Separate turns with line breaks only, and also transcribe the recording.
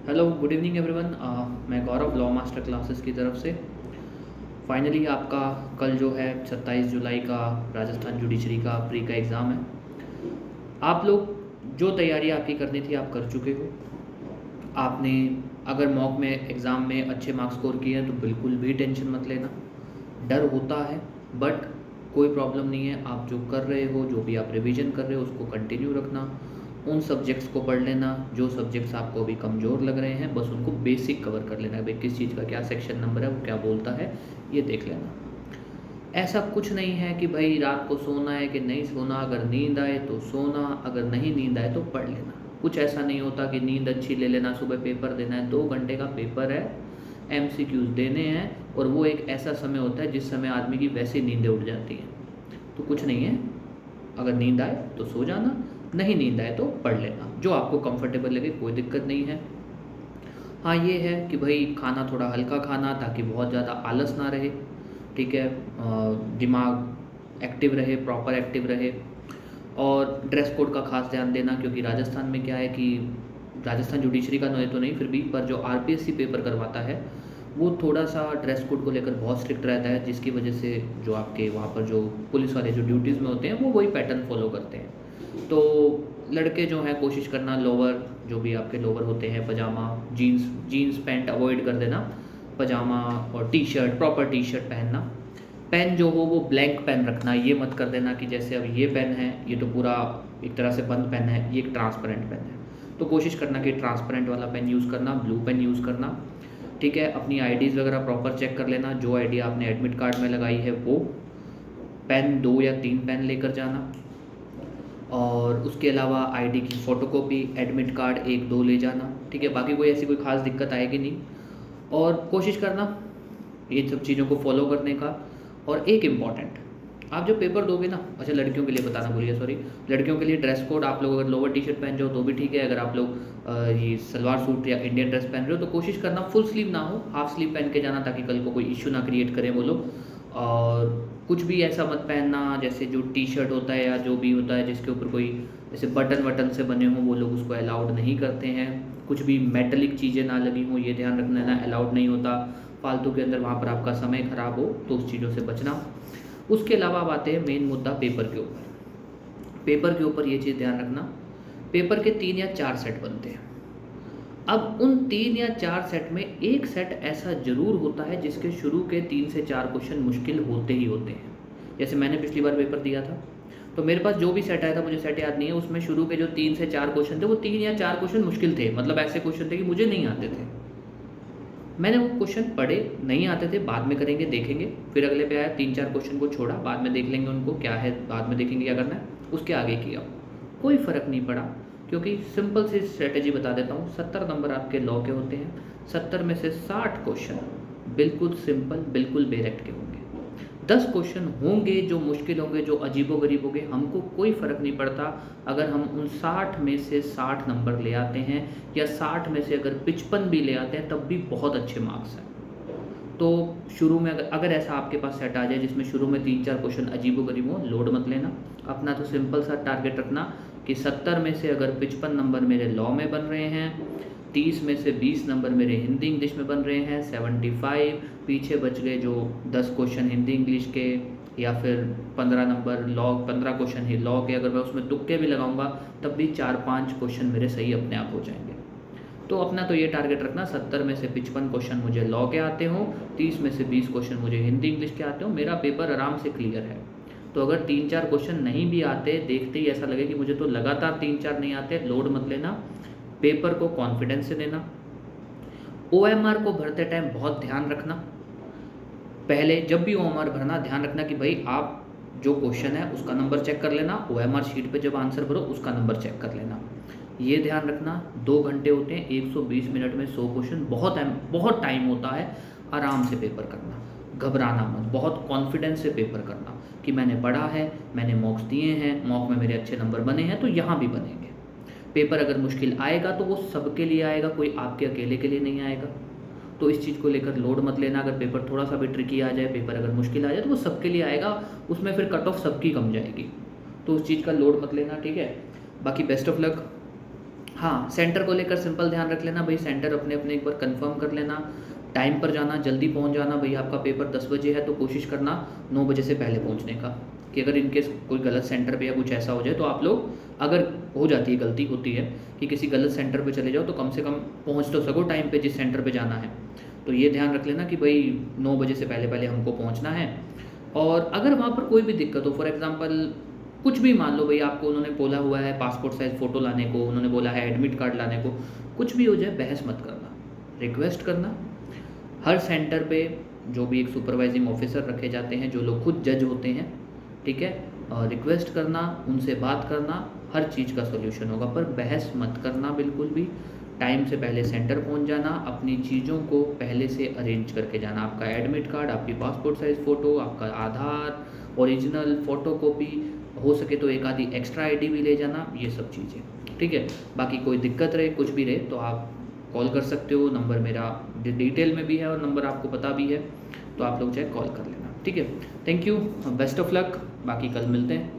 Hello good evening everyone. मैं गौरव law master classes की तरफ से फाइनली आपका कल जो है 27 जुलाई का राजस्थान जुडिशरी का प्री का एग्ज़ाम है। आप लोग जो तैयारी आपकी करनी थी आप कर चुके हो। आपने अगर मॉक में एग्ज़ाम में अच्छे मार्क्स स्कोर किए हैं तो बिल्कुल भी टेंशन मत लेना। डर होता है बट कोई प्रॉब्लम नहीं है। आप जो कर रहे हो, जो भी आप रिवीजन कर रहे हो उसको कंटिन्यू रखना। उन सब्जेक्ट्स को पढ़ लेना जो सब्जेक्ट्स आपको अभी कमज़ोर लग रहे हैं, बस उनको बेसिक कवर कर लेना। भाई किस चीज़ का क्या सेक्शन नंबर है, वो क्या बोलता है, ये देख लेना। ऐसा कुछ नहीं है कि भाई रात को सोना है कि नहीं सोना, अगर नींद आए तो सोना, अगर नहीं नींद आए तो पढ़ लेना। कुछ ऐसा नहीं होता कि नींद अच्छी ले लेना, सुबह पेपर देना है, 2 घंटे का पेपर है, एमसीक्यूज़ देने हैं और वो एक ऐसा समय होता है जिस समय आदमी की वैसे नींदें उड़ जाती हैं। तो कुछ नहीं है, अगर नींद आए तो सो जाना, नहीं नींद आए तो पढ़ लेना, जो आपको कंफर्टेबल लगे, कोई दिक्कत नहीं है। हाँ ये है कि भाई खाना थोड़ा हल्का खाना ताकि बहुत ज़्यादा आलस ना रहे, ठीक है। दिमाग एक्टिव रहे, प्रॉपर एक्टिव रहे। और ड्रेस कोड का खास ध्यान देना, क्योंकि राजस्थान में क्या है कि राजस्थान जुडिशरी का तो नहीं, फिर भी पर जो आरपीएससी पेपर करवाता है वो थोड़ा सा ड्रेस कोड को लेकर बहुत स्ट्रिक्ट रहता है, जिसकी वजह से जो आपके वहाँ पर जो पुलिस वाले जो ड्यूटीज़ में होते हैं वो वही पैटर्न फॉलो करते हैं। तो लड़के जो हैं कोशिश करना लोअर, जो भी आपके लोअर होते हैं, पजामा, जीन्स पैंट अवॉइड कर देना। पजामा और T shirt, proper T shirt पहनना। पेन जो हो वो ब्लैंक पेन रखना, ये मत कर देना कि जैसे अब ये पेन है, ये तो पूरा एक तरह से बंद पेन है, ये एक ट्रांसपेरेंट पेन है, तो कोशिश करना कि ट्रांसपेरेंट वाला पेन यूज़ करना, ब्लू पेन यूज़ करना, ठीक है। अपनी आईडीज़ वगैरह प्रॉपर चेक कर लेना, जो आईडी आपने एडमिट कार्ड में लगाई है वो। पेन 2 या 3 पेन लेकर जाना, और उसके अलावा आईडी की फ़ोटोकॉपी, एडमिट कार्ड 1-2 ले जाना, ठीक है। बाकी कोई ऐसी कोई ख़ास दिक्कत आएगी नहीं, और कोशिश करना इन सब चीज़ों को फॉलो करने का। और एक इम्पॉर्टेंट, आप जब पेपर दोगे ना, अच्छा लड़कियों के लिए बताना भूलिए, सॉरी, लड़कियों के लिए ड्रेस कोड, आप लोग अगर लोअर टी शर्ट पहन जाओ तो भी ठीक है। अगर आप लोग ये सलवार सूट या इंडियन ड्रेस पहन रहे हो तो कोशिश करना फुल स्लीव ना हो, हाफ स्लीव पहन के जाना, ताकि कल को कोई इश्यू ना क्रिएट करें वो लोग। और कुछ भी ऐसा मत पहनना जैसे जो टी शर्ट होता है या जो भी होता है जिसके ऊपर कोई जैसे बटन वटन से बने हों, वो लोग उसको अलाउड नहीं करते हैं। कुछ भी मेटलिक चीज़ें ना लगी हों, ये ध्यान रखना, ना अलाउड नहीं होता। फालतू के अंदर वहाँ पर आपका समय ख़राब हो तो उस चीज़ों से बचना। उसके अलावा अब आते हैं मेन मुद्दा पेपर के ऊपर। पेपर के ऊपर ये चीज़ ध्यान रखना, पेपर के 3 या 4 सेट बनते हैं। अब उन 3 या 4 सेट में एक सेट ऐसा ज़रूर होता है जिसके शुरू के 3 से 4 क्वेश्चन मुश्किल होते ही होते हैं। जैसे मैंने पिछली बार पेपर दिया था तो मेरे पास जो भी सेट आया था, मुझे सेट याद नहीं है, उसमें शुरू के जो 3 से 4 क्वेश्चन थे वो 3 या 4 क्वेश्चन मुश्किल थे, मतलब ऐसे क्वेश्चन थे कि मुझे नहीं आते थे। मैंने वो क्वेश्चन पढ़े, नहीं आते थे, बाद में करेंगे देखेंगे, फिर अगले पे आया, 3-4 क्वेश्चन को छोड़ा, बाद में देख लेंगे उनको क्या है, बाद में देखेंगे क्या करना है, उसके आगे किया। कोई फ़र्क नहीं पड़ा, क्योंकि सिंपल सी स्ट्रेटजी बता देता हूँ। 70 नंबर आपके लॉ के होते हैं, 70 में से 60 क्वेश्चन बिल्कुल सिंपल, बिल्कुल बेरेक्ट के होंगे। 10 क्वेश्चन होंगे जो मुश्किल होंगे, जो अजीबोगरीब होंगे, हमको कोई फ़र्क नहीं पड़ता अगर हम उन 60 में से 60 नंबर ले आते हैं, या 60 में से अगर 55 भी ले आते हैं तब भी बहुत अच्छे मार्क्स हैं। तो शुरू में अगर ऐसा आपके पास सेट आ जाए जिसमें शुरू में 3-4 क्वेश्चन अजीबोगरीब हो, लोड मत लेना। अपना तो सिंपल सा टारगेट रखना कि 70 में से अगर 55 नंबर मेरे लॉ में बन रहे हैं, 30 में से 20 नंबर मेरे हिंदी इंग्लिश में बन रहे हैं, 75 पीछे बच गए जो 10 क्वेश्चन हिंदी इंग्लिश के, या फिर 15 नंबर लॉ, 15 क्वेश्चन ही लॉ के, अगर मैं उसमें तुक्के भी लगाऊंगा तब भी 4-5 क्वेश्चन मेरे सही अपने आप हो जाएंगे। तो अपना तो ये टारगेट रखना, 70 में से 55 क्वेश्चन मुझे लॉ के आते हों, 30 में से 20 क्वेश्चन मुझे हिंदी इंग्लिश के आते हों, मेरा पेपर आराम से क्लियर है। तो अगर 3-4 क्वेश्चन नहीं भी आते, देखते ही ऐसा लगे कि मुझे तो लगातार 3-4 नहीं आते, लोड मत लेना, पेपर को कॉन्फिडेंस से लेना। ओएमआर को भरते टाइम बहुत ध्यान रखना, पहले जब भी ओएमआर भरना ध्यान रखना कि भाई आप जो क्वेश्चन है उसका नंबर चेक कर लेना, ओएमआर शीट पे जब आंसर भरो उसका नंबर चेक कर लेना, ये ध्यान रखना। 2 घंटे होते हैं, 120 मिनट में 100 क्वेश्चन, बहुत टाइम होता है। आराम से पेपर करना, घबराना मत, बहुत कॉन्फिडेंस से पेपर करना कि मैंने पढ़ा है, मैंने मॉक्स दिए हैं, मॉक में मेरे अच्छे नंबर बने हैं, तो यहाँ भी बनेंगे। पेपर अगर मुश्किल आएगा तो वो सबके लिए आएगा, कोई आपके अकेले के लिए नहीं आएगा। तो इस चीज़ को लेकर लोड मत लेना। अगर पेपर थोड़ा सा भी ट्रिकी आ जाए, पेपर अगर मुश्किल आ जाए तो वो सबके लिए आएगा, उसमें फिर कट ऑफ सबकी कम जाएगी, तो उस चीज़ का लोड मत लेना, ठीक है। बाकी बेस्ट ऑफ लक, हाँ, सेंटर को लेकर सिंपल ध्यान रख लेना भाई, सेंटर अपने अपने एक बार कंफर्म कर लेना, टाइम पर जाना, जल्दी पहुंच जाना भाई। आपका पेपर 10 बजे है तो कोशिश करना 9 बजे से पहले पहुंचने का, कि अगर इनकेस कोई गलत सेंटर पे या कुछ ऐसा हो जाए तो आप लोग, अगर हो जाती है, गलती होती है कि किसी गलत सेंटर पे चले जाओ, तो कम से कम पहुंच तो सको टाइम पे जिस सेंटर पे जाना है। तो ये ध्यान रख लेना कि भाई 9 बजे से पहले पहले हमको पहुंचना है। और अगर वहाँ पर कोई भी दिक्कत हो, फॉर एग्जांपल कुछ भी मान लो भाई, आपको उन्होंने बोला हुआ है पासपोर्ट साइज़ फ़ोटो लाने को, उन्होंने बोला है एडमिट कार्ड लाने को, कुछ भी हो जाए बहस मत करना, रिक्वेस्ट करना। हर सेंटर पे जो भी एक सुपरवाइजिंग ऑफिसर रखे जाते हैं, जो लोग खुद जज होते हैं, ठीक है, रिक्वेस्ट करना, उनसे बात करना, हर चीज़ का सोल्यूशन होगा। पर बहस मत करना बिल्कुल भी। टाइम से पहले सेंटर पहुंच जाना, अपनी चीज़ों को पहले से अरेंज करके जाना, आपका एडमिट कार्ड, आपकी पासपोर्ट साइज़ फ़ोटो, आपका आधार ओरिजिनल, फ़ोटोकॉपी, हो सके तो एक आधी एक्स्ट्रा आईडी भी ले जाना, ये सब चीज़ें, ठीक है। बाकी कोई दिक्कत रहे, कुछ भी रहे, तो आप कॉल कर सकते हो, नंबर मेरा डिटेल में भी है और नंबर आपको पता भी है, तो आप लोग चाहे कॉल कर लेना, ठीक है। Thank you, best of luck, बाकी कल मिलते हैं।